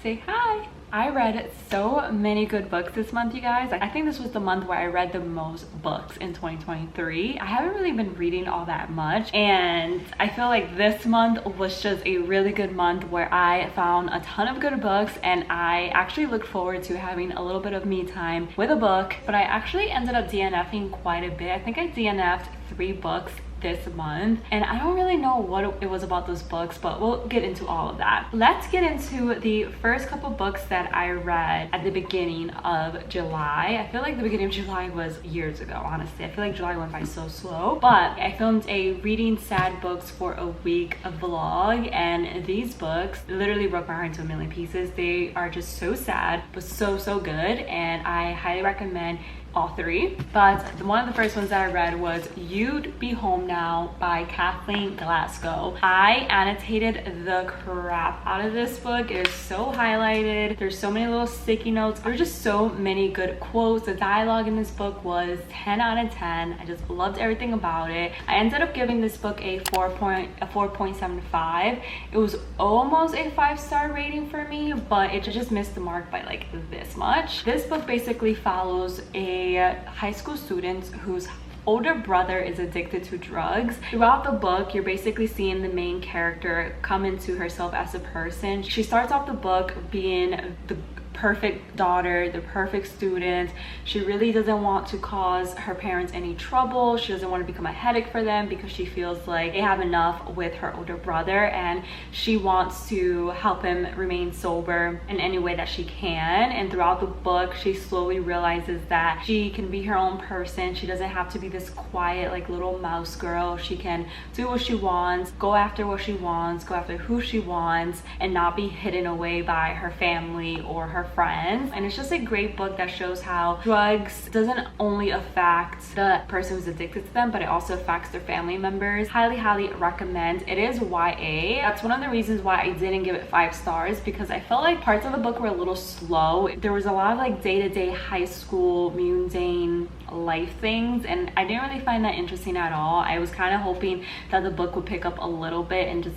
Say hi. I read so many good books this month, you guys. I think this was the month where I read the most books in 2023. I haven't really been reading all that much, and I feel like this month was just a really good month where I found a ton of good books, and I actually looked forward to having a little bit of me time with a book. But I actually ended up DNFing quite a bit. I think I DNF'd 3 books this month, and I don't really know what it was about those books, but we'll get into all of that. Let's get into the first couple books that I read at the beginning of July. I feel like the beginning of July was years ago, honestly. I feel like July went by so slow, but I filmed a reading sad books for a week vlog, and these books literally broke my heart into a million pieces. They are just so sad, but so good, and I highly recommend all 3. But one of the first ones that I read was You'd Be Home Now by Kathleen Glasgow. I annotated the crap out of this book. It is so highlighted. There's so many little sticky notes. There's just so many good quotes. The dialogue in this book was 10 out of 10. I just loved everything about it. I ended up giving this book a 4.75. It was almost a 5-star rating for me, but it just missed the mark by like this much. This book basically follows a high school student whose older brother is addicted to drugs. Throughout the book, you're basically seeing the main character come into herself as a person. She starts off the book being the perfect daughter, the perfect student. She really doesn't want to cause her parents any trouble. She doesn't want to become a headache for them because she feels like they have enough with her older brother, and she wants to help him remain sober in any way that she can. And throughout the book, she slowly realizes that she can be her own person. She doesn't have to be this quiet like little mouse girl. She can do what she wants, go after what she wants, go after who she wants, and not be hidden away by her family or her friends. And it's just a great book that shows how drugs doesn't only affect the person who's addicted to them, but it also affects their family members. Highly recommend. It is YA. That's one of the reasons why I didn't give it 5 stars, because I felt like parts of the book were a little slow. There was a lot of like day-to-day high school mundane life things, and I didn't really find that interesting at all. I was kind of hoping that the book would pick up a little bit and just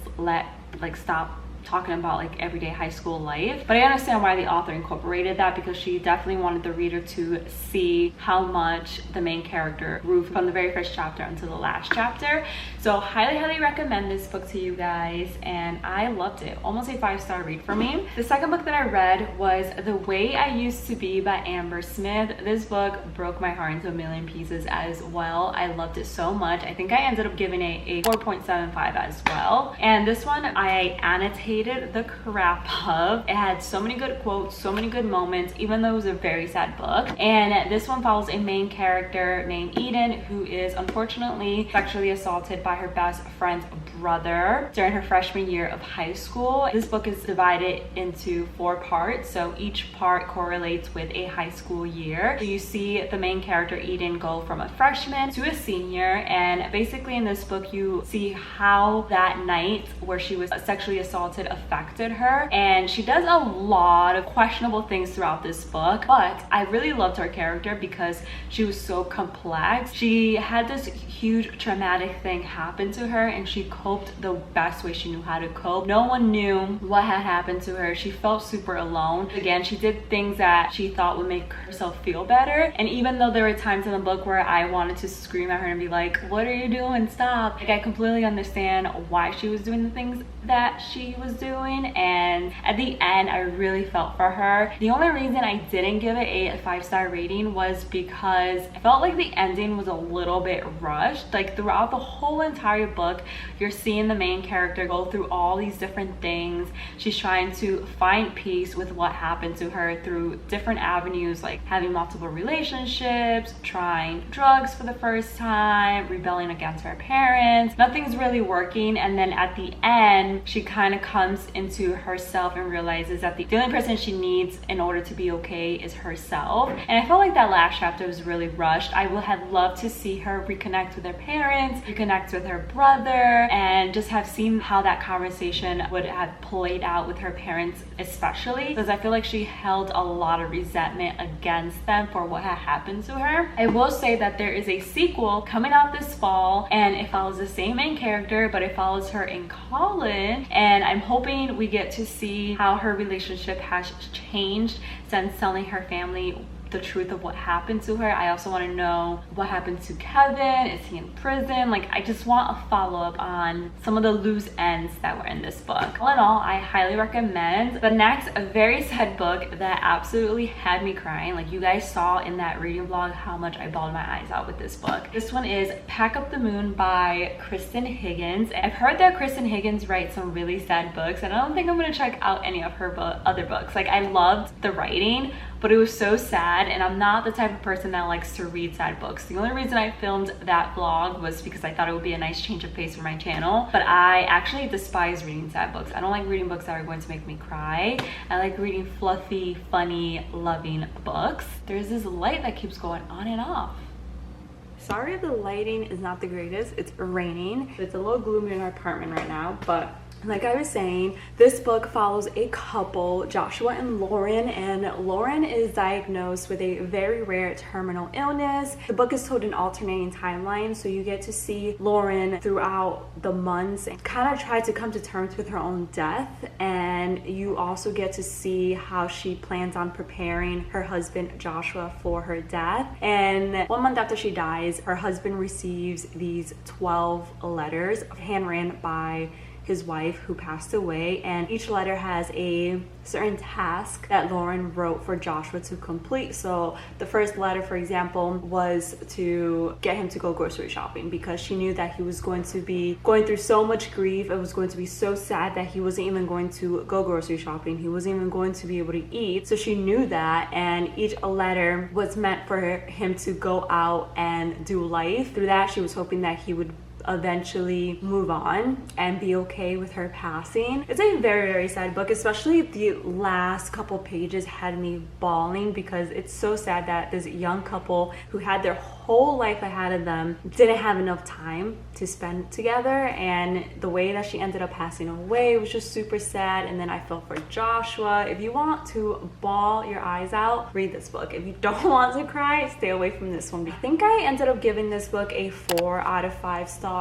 stop talking about like everyday high school life. But I understand why the author incorporated that, because she definitely wanted the reader to see how much the main character grew from the very first chapter until the last chapter. So highly recommend this book to you guys, and I loved it. Almost a 5-star read for me. The second book that I read was The Way I Used to Be by Amber Smith. This book broke my heart into a million pieces as well. I loved it so much. I think I ended up giving it a 4.75 as well. And this one I annotated the crap of. It had so many good quotes, so many good moments, even though it was a very sad book. And this one follows a main character named Eden, who is unfortunately sexually assaulted by her best friend's brother during her freshman year of high school. This book is divided into 4 parts, so each part correlates with a high school year. So you see the main character Eden go from a freshman to a senior, and basically in this book you see how that night where she was sexually assaulted affected her. And she does a lot of questionable things throughout this book, but I really loved her character because she was so complex. She had this huge traumatic thing happen to her, and she coped the best way she knew how to cope. No one knew what had happened to her. She felt super alone. Again, she did things that she thought would make herself feel better, and even though there were times in the book where I wanted to scream at her and be like, what are you doing, stop, like I completely understand why she was doing the things that she was doing. And at the end I really felt for her. The only reason I didn't give it a 5-star rating was because I felt like the ending was a little bit rushed. Like throughout the whole entire book you're seeing the main character go through all these different things. She's trying to find peace with what happened to her through different avenues, like having multiple relationships, trying drugs for the first time, rebelling against her parents. Nothing's really working, and then at the end she kind of comes into herself and realizes that the only person she needs in order to be okay is herself. And I felt like that last chapter was really rushed. I would have loved to see her reconnect with her parents, reconnect with her brother, and just have seen how that conversation would have played out with her parents, especially because I feel like she held a lot of resentment against them for what had happened to her. I will say that there is a sequel coming out this fall, and it follows the same main character, but it follows her in college Kevin, and I'm hoping we get to see how her relationship has changed since telling her family the truth of what happened to her. I also want to know what happened to Kevin. Is he in prison? Like, I just want a follow-up on some of the loose ends that were in this book. All in all, I highly recommend. The next, a very sad book that absolutely had me crying. Like, you guys saw in that reading vlog how much I bawled my eyes out with this book. This one is Pack Up the Moon by Kristen Higgins. I've heard that Kristen Higgins writes some really sad books, and I don't think I'm gonna check out any of her other books. Like, I loved the writing, but it was so sad, and I'm not the type of person that likes to read sad books. The only reason I filmed that vlog was because I thought it would be a nice change of pace for my channel, but I actually despise reading sad books. I don't like reading books that are going to make me cry. I like reading fluffy, funny, loving books. There's this light that keeps going on and off. Sorry if the lighting is not the greatest. It's raining. It's a little gloomy in our apartment right now, but like I was saying, this book follows a couple, Joshua and Lauren, and Lauren is diagnosed with a very rare terminal illness. The book is told in alternating timelines, so you get to see Lauren throughout the months and kind of try to come to terms with her own death, and you also get to see how she plans on preparing her husband Joshua for her death. And 1 month after she dies, her husband receives these 12 letters handwritten by his wife who passed away, and each letter has a certain task that Lauren wrote for Joshua to complete. So the first letter, for example, was to get him to go grocery shopping because she knew that he was going to be going through so much grief. It was going to be so sad that he wasn't even going to go grocery shopping. He wasn't even going to be able to eat. So she knew that, and each letter was meant for him to go out and do life. Through that, she was hoping that he would eventually move on and be okay with her passing. It's a very, very sad book, especially the last couple pages had me bawling because it's so sad that this young couple who had their whole life ahead of them didn't have enough time to spend together, and the way that she ended up passing away was just super sad. And then I felt for Joshua. If you want to bawl your eyes out, read this book. If you don't want to cry, stay away from this one. I think I ended up giving this book a 4 out of 5 stars.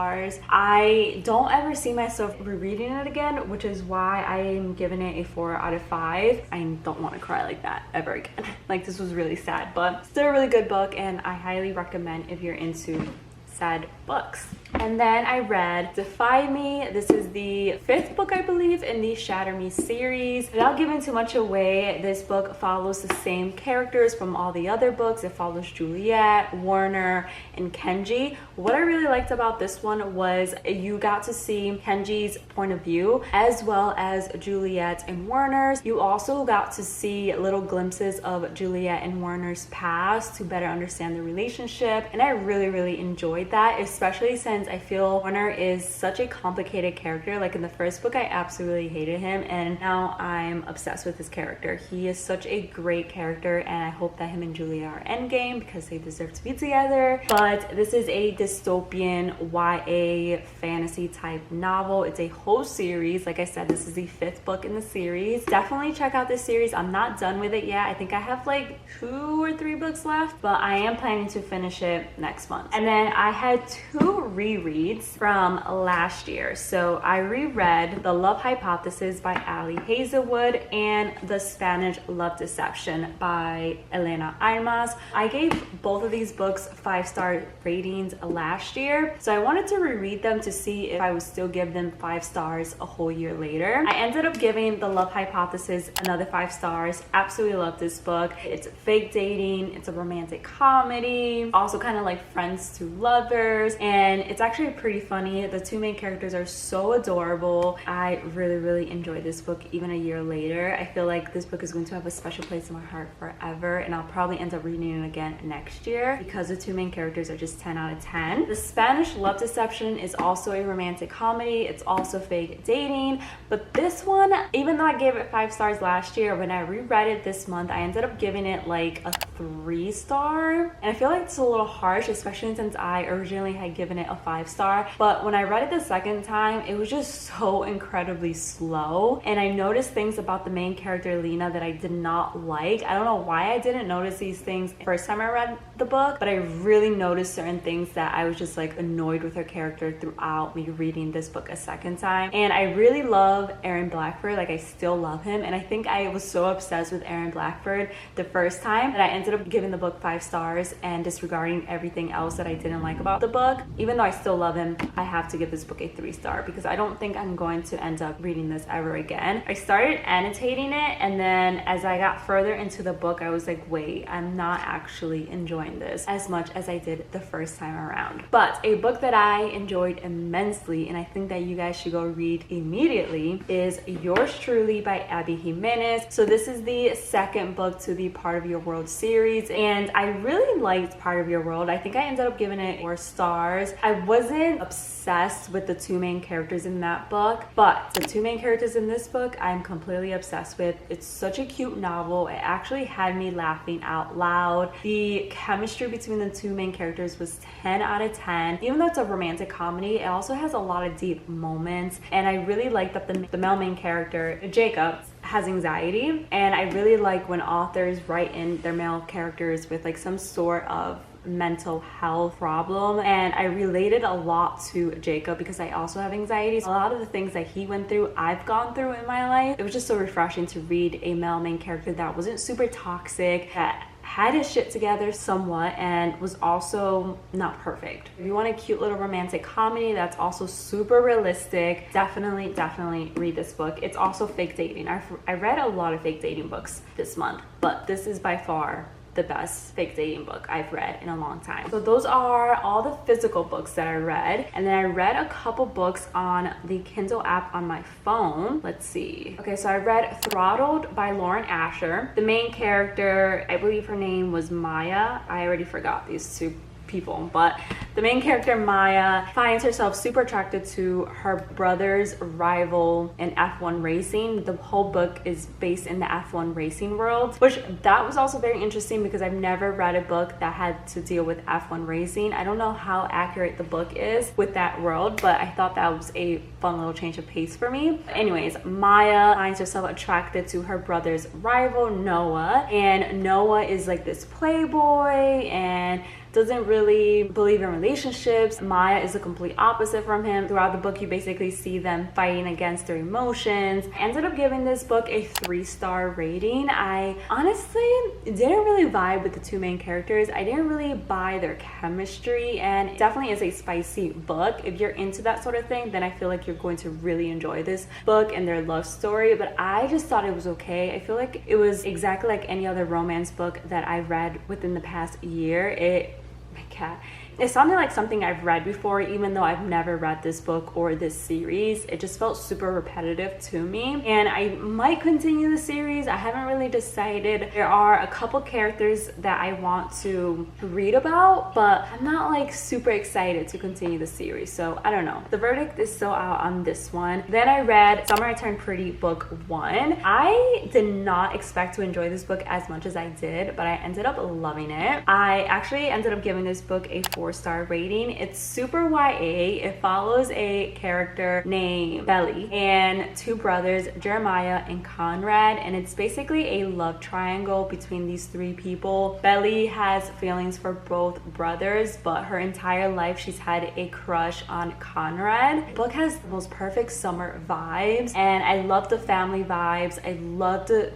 I don't ever see myself rereading it again, which is why I am giving it a 4 out of 5. I don't want to cry like that ever again. Like, this was really sad, but still a really good book, and I highly recommend if you're into sad books. And then I read Defy Me. This is the 5th book, I believe, in the Shatter Me series. Without giving too much away, this book follows the same characters from all the other books. It follows Juliet, Warner, and Kenji. What I really liked about this one was you got to see Kenji's point of view as well as Juliet and Warner's. You also got to see little glimpses of Juliet and Warner's past to better understand the relationship, and I really, really enjoyed that, especially since I feel Warner is such a complicated character. Like, in the first book, I absolutely hated him, and now I'm obsessed with his character. He is such a great character, and I hope that him and Julia are endgame because they deserve to be together. But this is a dystopian YA fantasy type novel. It's a whole series. Like I said, this is the 5th book in the series. Definitely check out this series. I'm not done with it yet. I think I have like 2 or 3 books left, but I am planning to finish it next month. And then I had 2 rereads from last year. So I reread The Love Hypothesis by Ali Hazelwood and The Spanish Love Deception by Elena Armas. I gave both of these books 5-star ratings last year, so I wanted to reread them to see if I would still give them 5 stars a whole year later. I ended up giving The Love Hypothesis another 5 stars. Absolutely love this book. It's fake dating, it's a romantic comedy, also kind of like friends to lovers, and it's actually pretty funny. The 2 main characters are so adorable. I really, really enjoyed this book even a year later. I feel like this book is going to have a special place in my heart forever, and I'll probably end up reading it again next year because the 2 main characters are just 10 out of 10. The Spanish Love Deception is also a romantic comedy. It's also fake dating, but this one, even though I gave it 5 stars last year, when I reread it this month, I ended up giving it like a 3-star, and I feel like it's a little harsh, especially since I originally had given it a 5-star, but when I read it the second time, it was just so incredibly slow, and I noticed things about the main character Lena that I did not like. I don't know why I didn't notice these things the first time I read the book, but I really noticed certain things that I was just like annoyed with her character throughout me reading this book a second time. And I really love Aaron Blackford, like I still love him, and I think I was so obsessed with Aaron Blackford the first time that I ended up giving the book 5 stars and disregarding everything else that I didn't like about the book. Even though I still love him, I have to give this book a 3-star because I don't think I'm going to end up reading this ever again. I started annotating it, and then as I got further into the book, I was like, wait, I'm not actually enjoying this as much as I did the first time around. But a book that I enjoyed immensely, and I think that you guys should go read immediately, is Yours Truly by Abby Jimenez. So this is the second book to the Part of Your World series, and I really liked Part of Your World. I think I ended up giving it 4 stars. I wasn't obsessed with the 2 main characters in that book, but the 2 main characters in this book I'm completely obsessed with. It's such a cute novel. It actually had me laughing out loud. The chemistry between the 2 main characters was 10 out of 10. Even though it's a romantic comedy, it also has a lot of deep moments, and I really like that the male main character, Jacob, has anxiety, and I really like when authors write in their male characters with like some sort of mental health problem, and I related a lot to Jacob because I also have anxiety. A lot of the things that he went through, I've gone through in my life. It was just so refreshing to read a male main character that wasn't super toxic, that had his shit together somewhat, and was also not perfect. If you want a cute little romantic comedy that's also super realistic, definitely read this book. It's also fake dating. I read a lot of fake dating books this month, but this is by far the best fake dating book I've read in a long time. So those are all the physical books that I read, and then I read a couple books on the Kindle app on my phone. Let's see. Okay, so I read Throttled by Lauren Asher. The main character, I believe her name was Maya. I already forgot these 2 people, but the main character Maya finds herself super attracted to her brother's rival in F1 racing. The whole book is based in the F1 racing world, which that was also very interesting because I've never read a book that had to deal with F1 racing. I don't know how accurate the book is with that world, but I thought that was a fun little change of pace for me. Anyways, Maya finds herself attracted to her brother's rival Noah, and Noah is like this playboy and doesn't really believe in relationships. Maya is the complete opposite from him. Throughout the book, you basically see them fighting against their emotions. I ended up giving this book a 3-star rating. I honestly didn't really vibe with the 2 main characters. I didn't really buy their chemistry, and it definitely is a spicy book. If you're into that sort of thing, then I feel like you're going to really enjoy this book and their love story, but I just thought it was okay. I feel like it was exactly like any other romance book that I read within the past year. My cat. It sounded like something I've read before, even though I've never read this book or this series. It just felt super repetitive to me, and I might continue the series. I haven't really decided. There are a couple characters that I want to read about, but I'm not like super excited to continue the series, so I don't know. The verdict is still out on this one. Then I read Summer I Turned Pretty book 1. I did not expect to enjoy this book as much as I did, but I ended up loving it. I actually ended up giving this book a 4-star rating. It's super YA. It follows a character named Belly and 2 brothers, Jeremiah and Conrad, and it's basically a love triangle between these 3 people. Belly has feelings for both brothers, but her entire life she's had a crush on Conrad. The book has the most perfect summer vibes, and I love the family vibes. I love the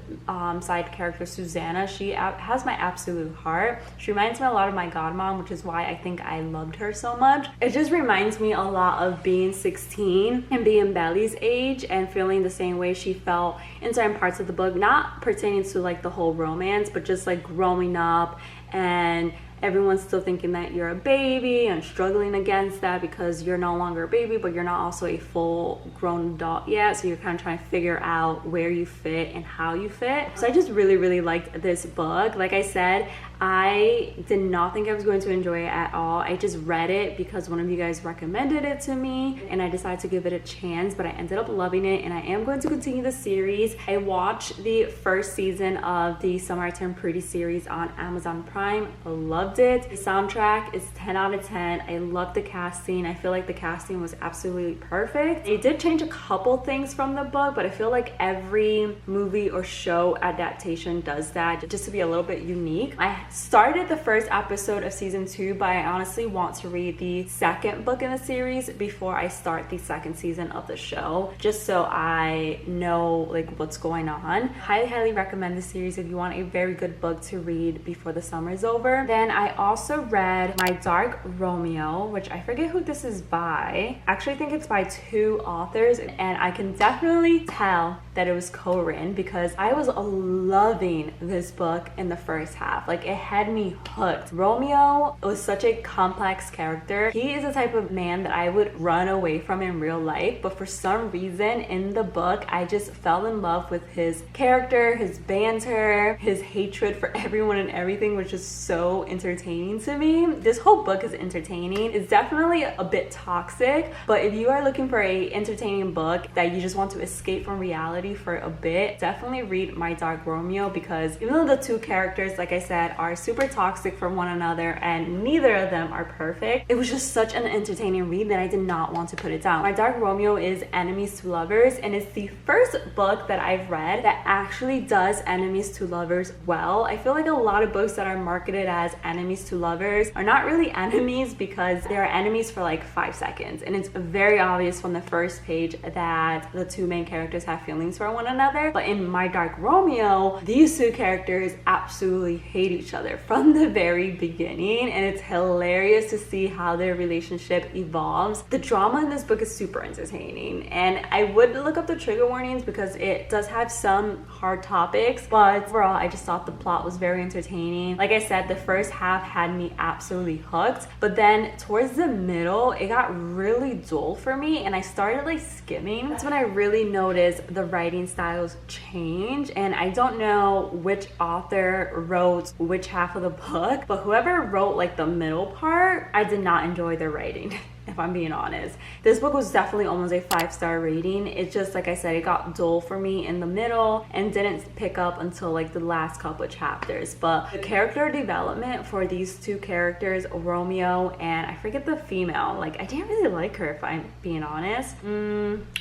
side character Susanna. She has my absolute heart. She reminds me a lot of my godmom, which is why I think I loved her so much. It just reminds me a lot of being 16 and being Belly's age and feeling the same way she felt in certain parts of the book, not pertaining to like the whole romance, but just like growing up and everyone's still thinking that you're a baby and struggling against that because you're no longer a baby, but you're not also a full grown adult yet. So you're kind of trying to figure out where you fit and how you fit. So I just really liked this book. Like I said, I did not think I was going to enjoy it at all. I just read it because one of you guys recommended it to me and I decided to give it a chance, but I ended up loving it and I am going to continue the series. I watched the first season of the Summer I Turned Pretty series on Amazon Prime. I loved loved it. The soundtrack is 10 out of 10. I love the casting. I feel like the casting was absolutely perfect. They did change a couple things from the book, but I feel like every movie or show adaptation does that just to be a little bit unique. I started the first episode of season 2, but I honestly want to read the second book in the series before I start the second season of the show, just so I know like what's going on. Highly recommend the series if you want a very good book to read before the summer is over. Then I also read My Dark Romeo, which I forget who this is by. Actually, I think it's by 2 authors, and I can definitely tell that it was co-written because I was loving this book in the first half. Like, it had me hooked. Romeo was such a complex character. He is the type of man that I would run away from in real life, but for some reason in the book I just fell in love with his character, his banter, his hatred for everyone and everything, which is so entertaining to me. This whole book is entertaining. It's definitely a bit toxic, but if you are looking for a entertaining book that you just want to escape from reality for a bit, definitely read My Dark Romeo, because even though the 2 characters, like I said, are super toxic from one another and neither of them are perfect, it was just such an entertaining read that I did not want to put it down. My Dark Romeo is enemies to lovers, and it's the first book that I've read that actually does enemies to lovers well. I feel like a lot of books that are marketed as enemies to lovers are not really enemies because they are enemies for like 5 seconds, and it's very obvious from the first page that the 2 main characters have feelings for one another. But in My Dark Romeo, these 2 characters absolutely hate each other from the very beginning, and it's hilarious to see how their relationship evolves. The drama in this book is super entertaining, and I would look up the trigger warnings because it does have some hard topics, but overall I just thought the plot was very entertaining. Like I said, the first half had me absolutely hooked, but then towards the middle it got really dull for me and I started like skimming. That's when I really noticed the writing styles change, and I don't know which author wrote which half of the book, but whoever wrote like the middle part, I did not enjoy their writing. If I'm being honest, this book was definitely almost a 5-star rating. It's just, like I said, it got dull for me in the middle and didn't pick up until like the last couple of chapters. But the character development for these 2 characters, Romeo and I forget the female, like I didn't really like her if I'm being honest.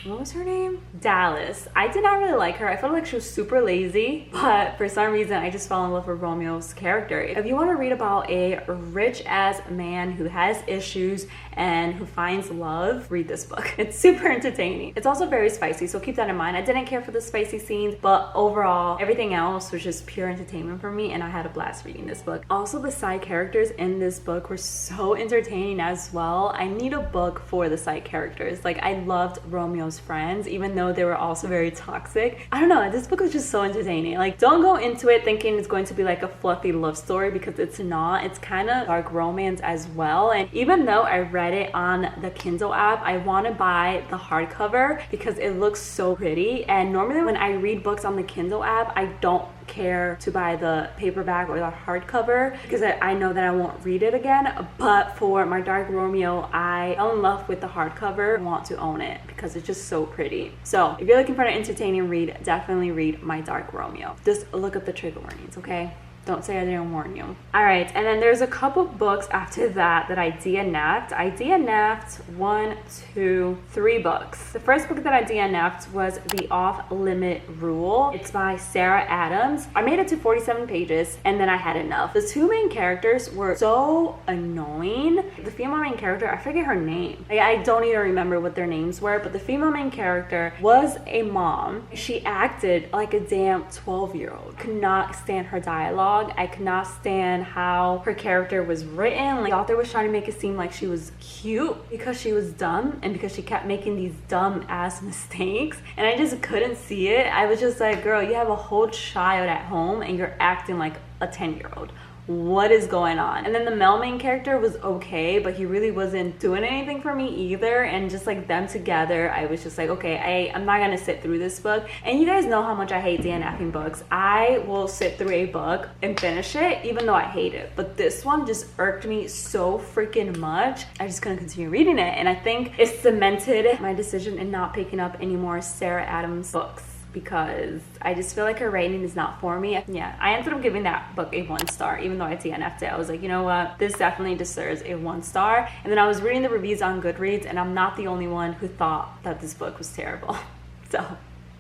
What was her name? Dallas. I did not really like her. I felt like she was super lazy, but for some reason I just fell in love with Romeo's character. If you want to read about a rich ass man who has issues and who finds love, read this book. It's super entertaining. It's also very spicy, so keep that in mind. I didn't care for the spicy scenes, but overall everything else was just pure entertainment for me, and I had a blast reading this book. Also, the side characters in this book were so entertaining as well. I need a book for the side characters. Like, I loved Romeo's friends, even though they were also very toxic. I don't know, this book was just so entertaining. Like, don't go into it thinking it's going to be like a fluffy love story, because it's not. It's kind of dark romance as well, and even though I read it on the Kindle app, I want to buy the hardcover because it looks so pretty. And normally when I read books on the Kindle app, I don't care to buy the paperback or the hardcover because I know that I won't read it again. But for My Dark Romeo, I fell in love with the hardcover. I want to own it because it's just so pretty. So if you're looking for an entertaining read, definitely read My Dark Romeo. Just look up the trigger warnings, okay? Don't say I didn't warn you. All right, and then there's a couple books after that I DNF'd. I DNF'd 1, 2, 3 books. The first book that I DNF'd was The Off-Limit Rule. It's by Sarah Adams. I made it to 47 pages and then I had enough. The 2 main characters were so annoying. The female main character, I forget her name. I don't even remember what their names were, but the female main character was a mom. She acted like a damn 12-year-old. Could not stand her dialogue. I could not stand how her character was written. Like, the author was trying to make it seem like she was cute because she was dumb and because she kept making these dumb ass mistakes, and I just couldn't see it. I was just like, girl, you have a whole child at home and you're acting like a 10-year-old. What is going on? And then the male main character was okay, but he really wasn't doing anything for me either. And just like them together, I was just like, okay, I'm not gonna sit through this book. And you guys know how much I hate DNFing books. I will sit through a book and finish it even though I hate it, but this one just irked me so freaking much. I just couldn't continue reading it, and I think it cemented my decision in not picking up any more Sarah Adams books, because I just feel like her writing is not for me. Yeah, I ended up giving that book a 1 star, even though I DNF'd it. I was like, you know what, this definitely deserves a 1 star. And then I was reading the reviews on Goodreads, and I'm not the only one who thought that this book was terrible. So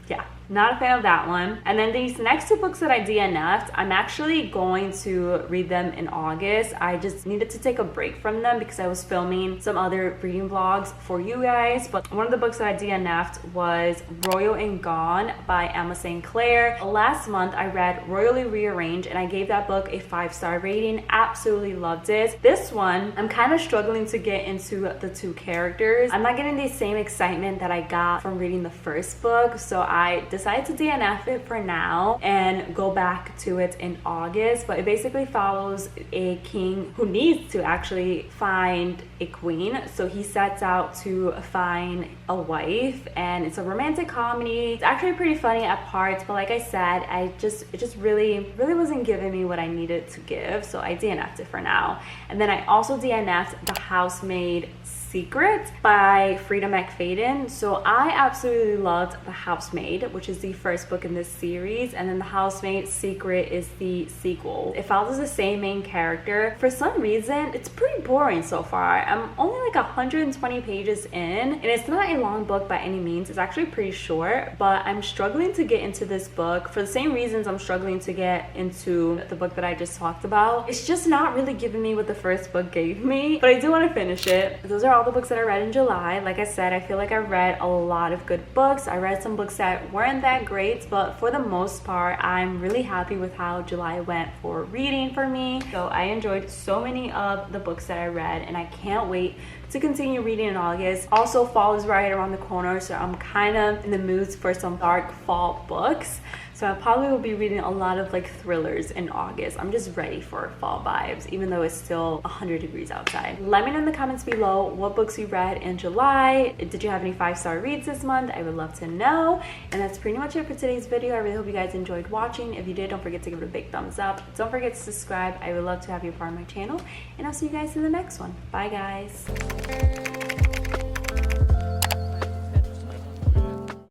yeah, not a fan of that one. And then these next 2 books that I DNF'd, I'm actually going to read them in August. I just needed to take a break from them because I was filming some other reading vlogs for you guys. But one of the books that I DNF'd was Royal and Gone by Emma St. Clair. Last month I read Royally Rearranged, and I gave that book a 5-star rating. Absolutely loved it. This one, I'm kind of struggling to get into the 2 characters. I'm not getting the same excitement that I got from reading the first book, so I decided to DNF it for now and go back to it in August. But it basically follows a king who needs to actually find a queen, so he sets out to find a wife, and it's a romantic comedy. It's actually pretty funny at parts, but like I said, it just really wasn't giving me what I needed to give, so I DNF'd it for now. And then I also DNF'd The Housemaid Secret by Frida McFadden. So I absolutely loved The Housemaid, which is the first book in this series, and then The Housemaid Secret is the sequel. It follows the same main character. For some reason, it's pretty boring so far. I'm only like 120 pages in, and it's not a long book by any means. It's actually pretty short, but I'm struggling to get into this book for the same reasons I'm struggling to get into the book that I just talked about. It's just not really giving me what the first book gave me, but I do want to finish it. Those are all the books that I read in July. Like I said, I feel like I read a lot of good books. I read some books that weren't that great, but for the most part, I'm really happy with how July went for reading for me. So I enjoyed so many of the books that I read, and I can't wait to continue reading in August. Also, fall is right around the corner, so I'm kind of in the mood for some dark fall books. So I probably will be reading a lot of like thrillers in August. I'm just ready for fall vibes, even though it's still 100 degrees outside. Let me know in the comments below what books you read in July. Did you have any 5-star reads this month? I would love to know. And that's pretty much it for today's video. I really hope you guys enjoyed watching. If you did, don't forget to give it a big thumbs up. Don't forget to subscribe. I would love to have you a part of my channel. And I'll see you guys in the next one. Bye, guys.